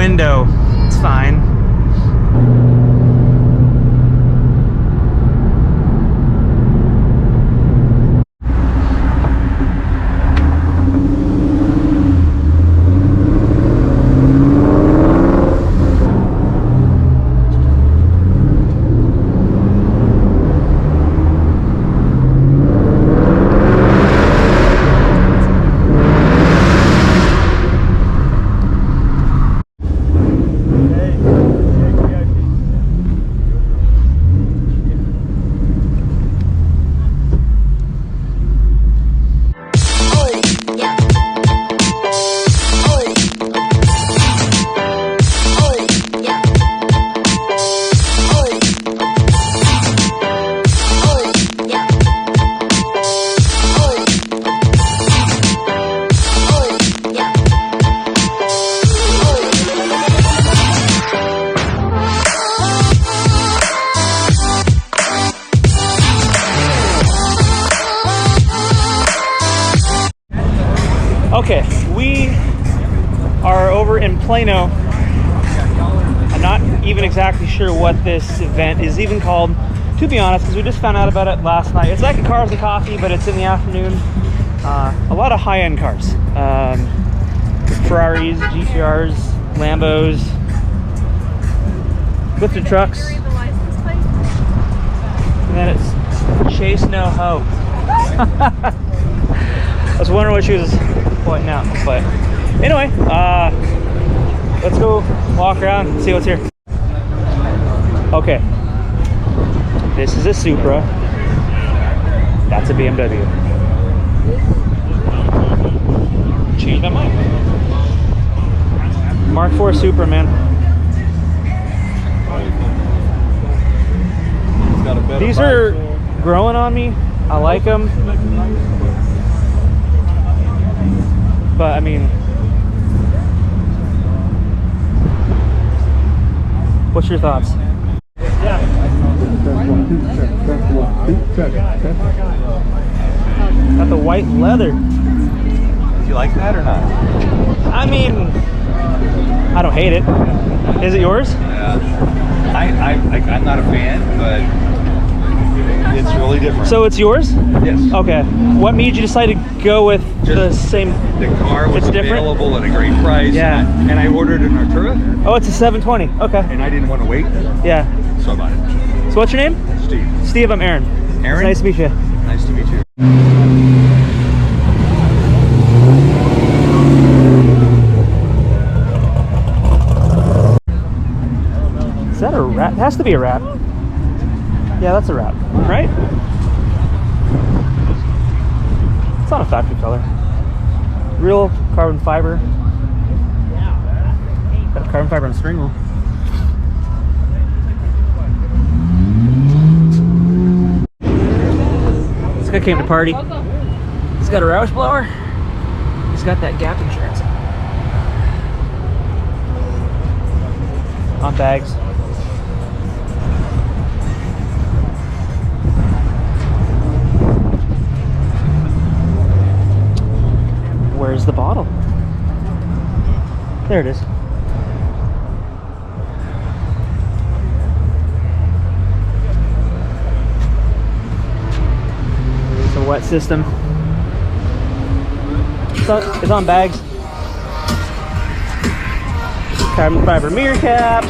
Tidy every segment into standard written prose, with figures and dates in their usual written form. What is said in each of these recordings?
window. It's fine. Okay, we are over in Plano. I'm not even exactly sure what this event is even called, to be honest, because we just found out about it last night. It's like a Cars and Coffee, but it's in the afternoon. A lot of high-end cars. Ferraris, GTRs, Lambos, lifted trucks. And then it's Chase No Ho. I was wondering what she was pointing out, but anyway, let's go walk around and see what's here. Okay, this is a Supra. That's a BMW. Changed my mind. Mark IV Supra, man. These are growing on me. I like them. But I mean, what's your thoughts? Yeah. Got the white leather. Do you like that or not? I mean, I don't hate it. Is it yours? Yeah. I'm not a fan, but it's really different. So it's yours? Yes. Okay. What made you decide to go with the same? The car was available at a great price. Yeah. And I ordered an Artura. Oh, it's a 720. Okay. And I didn't want to wait. Yeah. So I bought it. So what's your name? Steve. Steve, I'm Aaron. Aaron? It's nice to meet you. Nice to meet you. Is that a wrap? It has to be a wrap. Yeah, that's a wrap, right? It's not a factory color. Real carbon fiber. Got a carbon fiber on the steering wheel. This guy came to party. He's got a Roush blower. He's got that Gap insurance. On bags. Where's the bottle? There it is. It's a wet system. It's on bags. Carbon fiber mirror caps.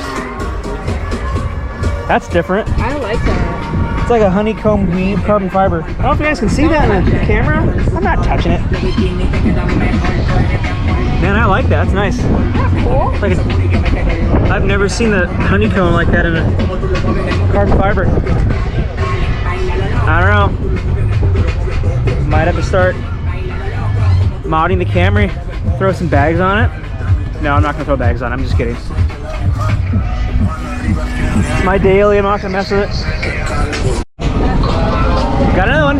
That's different. I like that. It's like a honeycomb weave carbon fiber. I don't know if you guys can see that in the camera. I'm not touching it. Man, I like that. It's nice. That's cool. Like I've never seen the honeycomb like that in a carbon fiber. I don't know. Might have to start modding the Camry. Throw some bags on it. No, I'm not gonna throw bags on it. I'm just kidding. It's my daily. I'm not gonna mess with it. Got another one.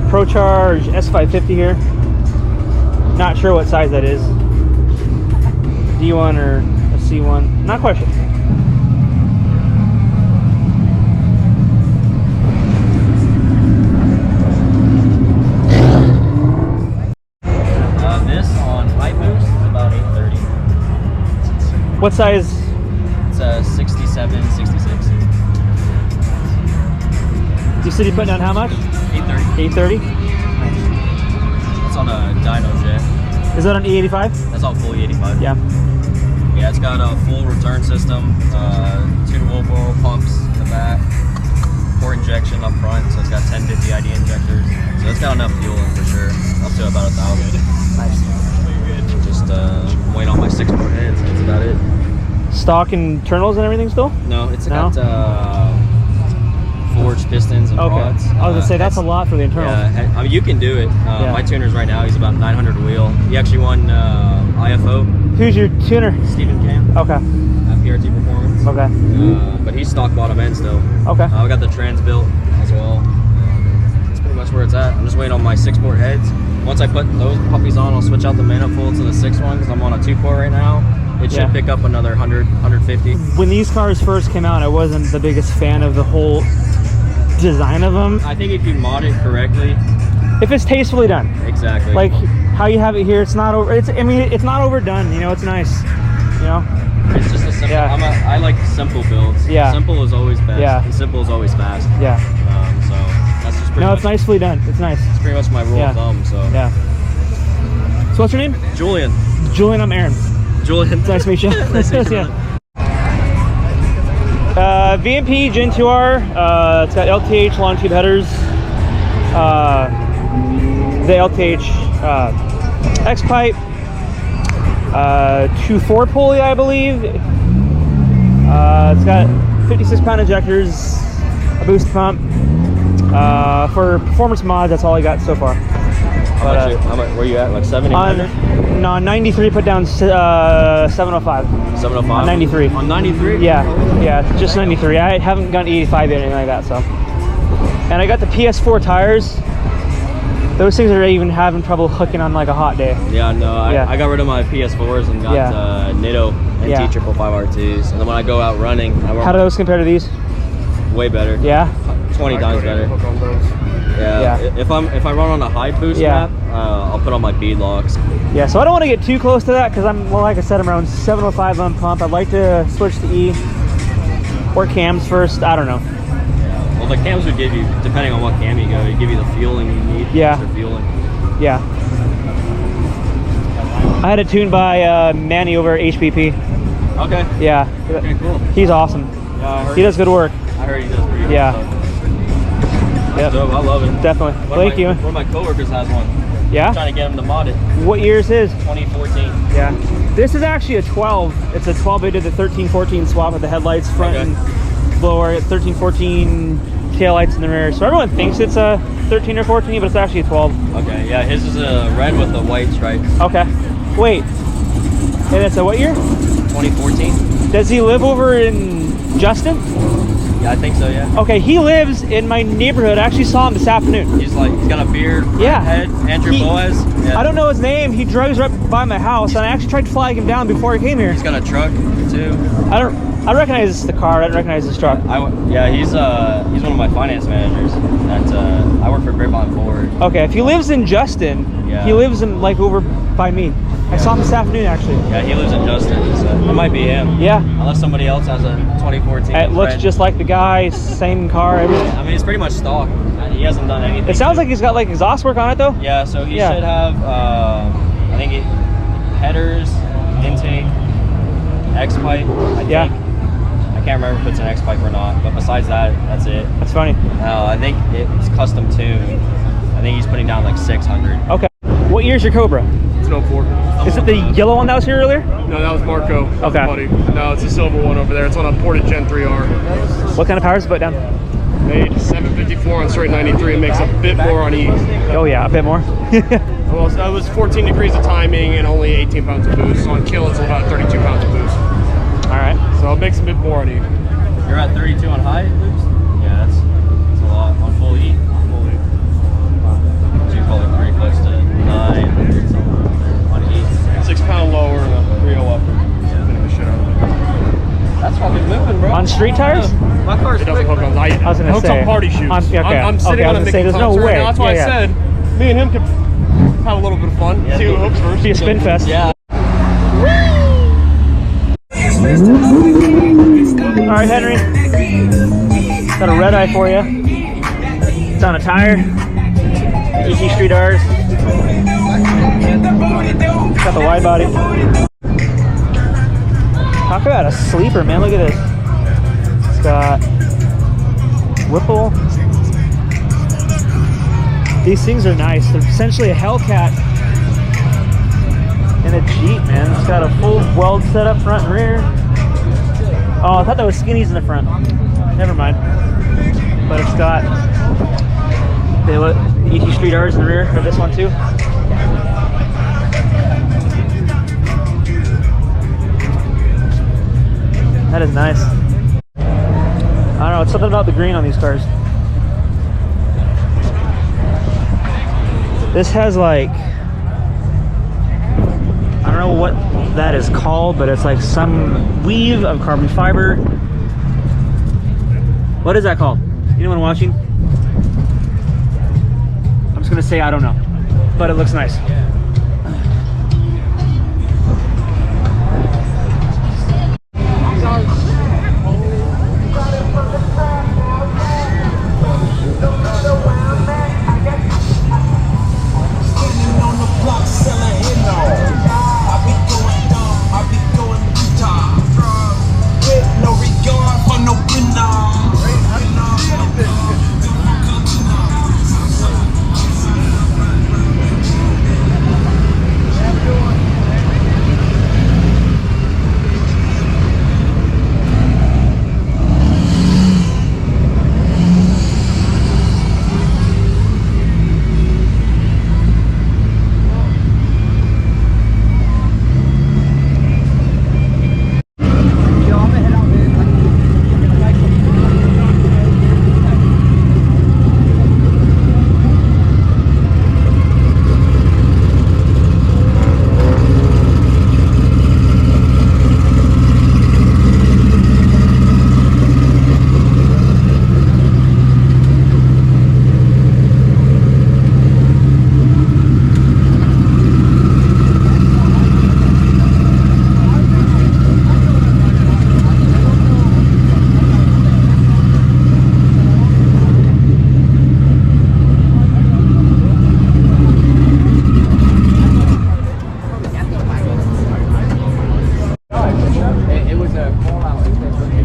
ProCharge S550 here. Not sure what size that is. D1 or a C1. Not quite sure. This on high boost is about 830. What size? It's a 67, 66. You said you put down how much? 830. 830? It's on a dyno jet. Is that an E85? That's all fully 85. Yeah. Yeah, it's got a full return system, 2 Volvo pumps in the back, port injection up front, so it's got 1050 ID injectors. So it's got enough fuel in for sure, up to about 1,000. Nice. Just waiting on my 6-port heads, that's about it. Stock internals and everything still? No, it's No? got forged pistons and Okay. rods. I was gonna say that's a lot for the internal. Yeah, I mean you can do it. Yeah. My tuner's right now, he's about 900 wheel. He actually won IFO, Who's your tuner? Stephen Cam, Okay. PRT Performance. Okay. But he's stock bottom end still. Okay. I got the trans built as well. That's pretty much where it's at. I'm just waiting on my 6-port heads. Once I put those puppies on, I'll switch out the manifold to the 6 one because I'm on a 2-port right now. It should Yeah. pick up another 100, 150. When these cars first came out, I wasn't the biggest fan of the whole design of them. I think if you mod it correctly, If it's tastefully done, exactly. like how you have it here, it's not over. I mean, it's not overdone. You know, it's nice. You know. it's just a simple. Yeah. I like simple builds. Yeah. Simple is always best. Yeah. And simple is always fast. Yeah. So that's just pretty No, much, it's nicely done. It's nice. It's pretty much my rule Yeah. of thumb. So Yeah. So what's your name? Julian. Julian. I'm Aaron. Julian. It's nice to meet you. Nice to meet you, Yeah. VMP Gen 2R. It's got LTH long tube headers. The LTH X pipe. 2 4-pulley, I believe. It's got 56-pound injectors, a boost pump. For performance mods, that's all I got so far. How much? Where you at? Like 700? On 93, put down 705. 705. On 93. On 93. Yeah, just 93. I haven't gone 85 yet or anything like that, so. And I got the PS4 tires. Those things are even having trouble hooking on like a hot day. Yeah, no, Yeah. I got rid of my PS4s and got Yeah. Nitto NT Yeah. 555 R2s. And then when I go out running, I How do those compare to these? way better. Yeah. 20 times better. Yeah. Yeah. If I run on a high boost Yeah. map, I'll put on my bead locks. Yeah, so I don't want to get too close to that because well, like I said, I'm around 705 on pump. I'd like to switch to E or cams first. I don't know. Well, the cams would give you, depending on what cam you go, it'd give you the fueling you need. Yeah. Extra fueling. Yeah. I had it tuned by Manny over at HPP. Okay. Yeah. Okay, cool. He's awesome. Yeah, I heard, He does good work. I heard he does pretty good Yeah. stuff. Yep. Dope, I love it. Definitely. One Thank of you. my, One of my coworkers has one. I'm Yeah? trying to get him to mod it. What year is his? 2014. Yeah. This is actually a 12. It's a 12. They did the 13-14 swap with the headlights front Okay. and blower. 13-14 taillights in the rear. So everyone thinks it's a 13 or 14, but it's actually a 12. Okay, yeah, his is a red with the white stripes. Okay. Wait. And it's a what year? 2014? Does he live over in Justin? Yeah, I think so, yeah. Okay, he lives in my neighborhood. I actually saw him this afternoon. He's got a beard, Yeah. head, Andrew He- Boaz. Yeah. I don't know his name. He drives right by my house, and I actually tried to flag him down before I came here. He's got a truck too. I recognize the car. I don't recognize his truck. Yeah, he's one of my finance managers. I work for Grapevine Ford. Okay, if he lives in Justin, Yeah. he lives in like over by me. I saw him this afternoon actually. Yeah, he lives in Justin, so it might be him. Yeah, Unless somebody else has a 2014. it looks Fred. just like the guy, same car, everything. I mean, it's pretty much stock. He hasn't done anything. It sounds like he's got like exhaust work on it though. Yeah, so he Yeah. should have, I think headers, intake, X-pipe, I think. Yeah. I can't remember if it's an X-pipe or not, but besides that, that's it. That's funny. I think it's custom tuned. I think he's putting down like 600. Okay. What year's your Cobra? It's an 04. Is it the yellow one that was here earlier? No, that was Marco. That was Okay. Buddy. No, it's a silver one over there. It's on a ported Gen 3R. What kind of power is it put down? Made 754 on straight 93. It makes a bit more on E. Oh yeah, a bit more. Well, that was 14 degrees of timing and only 18 pounds of boost. On kill, it's about 32 pounds of boost. All right. So it makes a bit more on E. You're at 32 on high boost? Yeah, that's a lot. On full E? Fully. street tires? My car's It doesn't quick. hook on. I was gonna hooks say. on party shoes. Okay. I'm sitting Okay, I on was a gonna say, big there's no concert way. right now. That's why Yeah, I said me and him could have a little bit of fun. See who hooks first. Be a spin fest. Yeah. All right, Henry. Got a red eye for you. It's on a tire. ET Street R's. Got the wide body. Talk about a sleeper, man. Look at this. It's got Whipple. These things are nice. They're essentially a Hellcat in a Jeep, man. It's got a full weld setup front and rear. Oh, I thought that was skinnies in the front. Never mind. But it's got the ET Street R's in the rear of this one too. That is nice. I don't know, it's something about the green on these cars. This has like, I don't know what that is called, but it's like some weave of carbon fiber. What is that called? Anyone watching? I'm just gonna say I don't know, but it looks nice.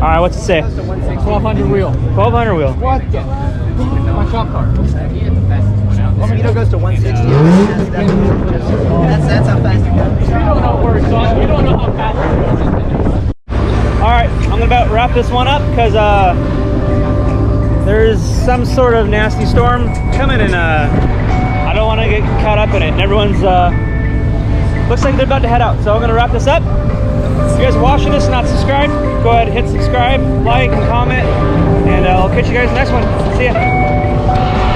All right, what's it say? 1200 wheel. 1200 wheel. What? My shop car. Speedo goes to 160. That's how fast it goes. You don't know where it's on. You don't know how fast All right, I'm gonna about wrap this one up because there's some sort of nasty storm coming, and I don't want to get caught up in it. And everyone's looks like they're about to head out, so I'm gonna wrap this up. If you guys are watching this and not subscribed, go ahead and hit subscribe, like, and comment, and I'll catch you guys in the next one. See ya.